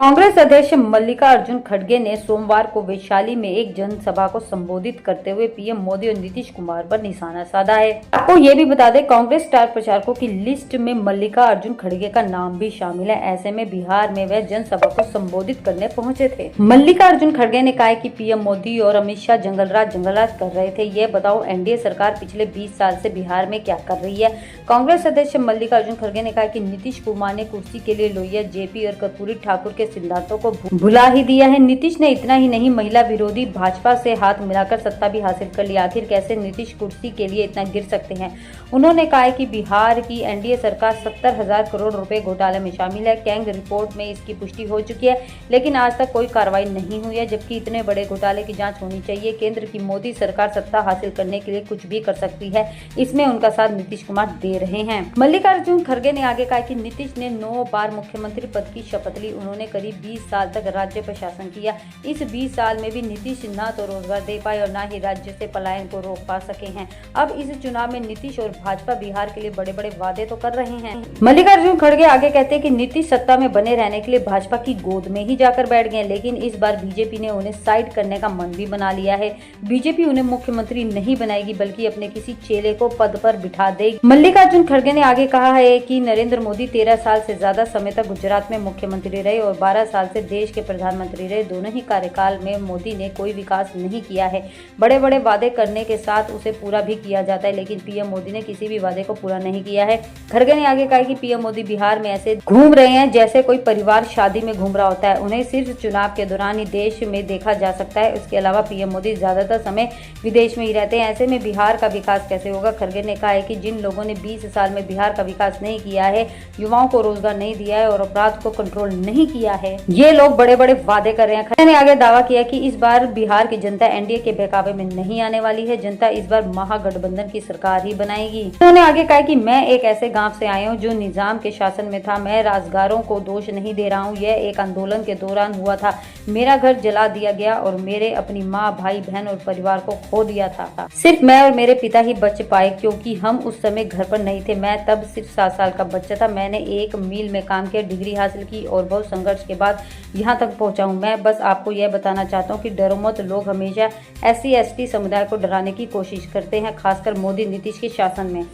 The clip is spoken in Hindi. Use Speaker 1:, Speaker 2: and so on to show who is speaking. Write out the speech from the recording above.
Speaker 1: कांग्रेस अध्यक्ष मल्लिकार्जुन खड़गे ने सोमवार को वैशाली में एक जनसभा को संबोधित करते हुए पीएम मोदी और नीतीश कुमार पर निशाना साधा है। आपको ये भी बता दें, कांग्रेस स्टार प्रचारकों की लिस्ट में मल्लिकार्जुन खड़गे का नाम भी शामिल है। ऐसे में बिहार में वह जनसभा को संबोधित करने पहुंचे थे। मल्लिकार्जुन खड़गे ने कहा कि पीएम मोदी और अमित शाह जंगलराज कर रहे थे। ये बताओ एनडीए सरकार पिछले 20 साल से बिहार में क्या कर रही है। कांग्रेस अध्यक्ष मल्लिकार्जुन खड़गे ने कहा कि नीतीश कुमार ने कुर्सी के लिए लोहिया, जेपी और कर्पूरी ठाकुर के सिद्धांतों को भुला ही दिया है। नीतीश ने इतना ही नहीं, महिला विरोधी भाजपा से हाथ मिलाकर सत्ता भी हासिल कर लिया। आखिर कैसे नीतीश कुर्सी के लिए इतना गिर सकते हैं। उन्होंने कहा कि बिहार की एनडीए सरकार 70,000 करोड़ रुपए घोटाले में शामिल है। कैंग रिपोर्ट में इसकी पुष्टि हो चुकी है, लेकिन आज तक कोई कार्रवाई नहीं हुई है, जबकि इतने बड़े घोटाले की जांच होनी चाहिए। केंद्र की मोदी सरकार सत्ता हासिल करने के लिए कुछ भी कर सकती है, इसमें उनका साथ नीतीश कुमार दे रहे हैं। मल्लिकार्जुन खड़गे ने आगे कहा कि नीतीश ने 9 बार मुख्यमंत्री पद की शपथ ली। उन्होंने करीब 20 साल तक राज्य प्रशासन किया। इस 20 साल में भी नीतीश न तो रोजगार दे पाए और न ही राज्य से पलायन को रोक पा सके हैं। अब इस चुनाव में नीतीश और भाजपा बिहार के लिए बड़े बड़े वादे तो कर रहे हैं। मल्लिकार्जुन खड़गे आगे कहते हैं कि नीतीश सत्ता में बने रहने के लिए भाजपा की गोद में ही जाकर बैठ गए, लेकिन इस बार बीजेपी ने उन्हें साइड करने का मन भी बना लिया है। बीजेपी उन्हें मुख्यमंत्री नहीं बनाएगी, बल्कि अपने किसी चेले को पद पर बिठा देगी। मल्लिकार्जुन खड़गे ने आगे कहा है कि नरेंद्र मोदी 13 साल से ज्यादा समय तक गुजरात में मुख्यमंत्री रहे और 12 साल से देश के प्रधानमंत्री रहे। दोनों ही कार्यकाल में मोदी ने कोई विकास नहीं किया है। बड़े बड़े वादे करने के साथ उसे पूरा भी किया जाता है, लेकिन पीएम मोदी ने किसी भी वादे को पूरा नहीं किया है। खड़गे ने आगे कहा कि पीएम मोदी बिहार में ऐसे घूम रहे हैं जैसे कोई परिवार शादी में घूम रहा होता है। उन्हें सिर्फ चुनाव के दौरान ही देश में देखा जा सकता है। इसके अलावा पीएम मोदी ज्यादातर समय विदेश में ही रहते हैं। ऐसे में बिहार का विकास कैसे होगा। खड़गे ने कहा है कि जिन लोगों ने 20 साल में बिहार का विकास नहीं किया है, युवाओं को रोजगार नहीं दिया है और अपराध को कंट्रोल नहीं किया है, ये लोग बड़े बड़े वादे कर रहे हैं। खड़गे ने आगे दावा किया कि इस बार बिहार की जनता एनडीए के बहकावे में नहीं आने वाली है। जनता इस बार महागठबंधन की सरकार ही बनाएगी। उन्होंने आगे कहा कि मैं एक ऐसे गांव से आया हूं जो निजाम के शासन में था। मैं राजगारों को दोष नहीं दे रहा हूं, यह एक आंदोलन के दौरान हुआ था। मेरा घर जला दिया गया और मेरे अपनी माँ, भाई, बहन और परिवार को खो दिया था। सिर्फ मैं और मेरे पिता ही बच पाए, क्योंकि हम उस समय घर पर नहीं थे। मैं तब सिर्फ 7 साल का बच्चा था। मैंने एक मिल में काम किया, डिग्री हासिल की और बहुत संघर्ष के बाद यहाँ तक पहुंचा हूँ। मैं बस आपको यह बताना चाहता हूँ कि डरो मत। लोग हमेशा SC ST समुदाय को डराने की कोशिश करते हैं, खासकर मोदी नीतीश के शासन में।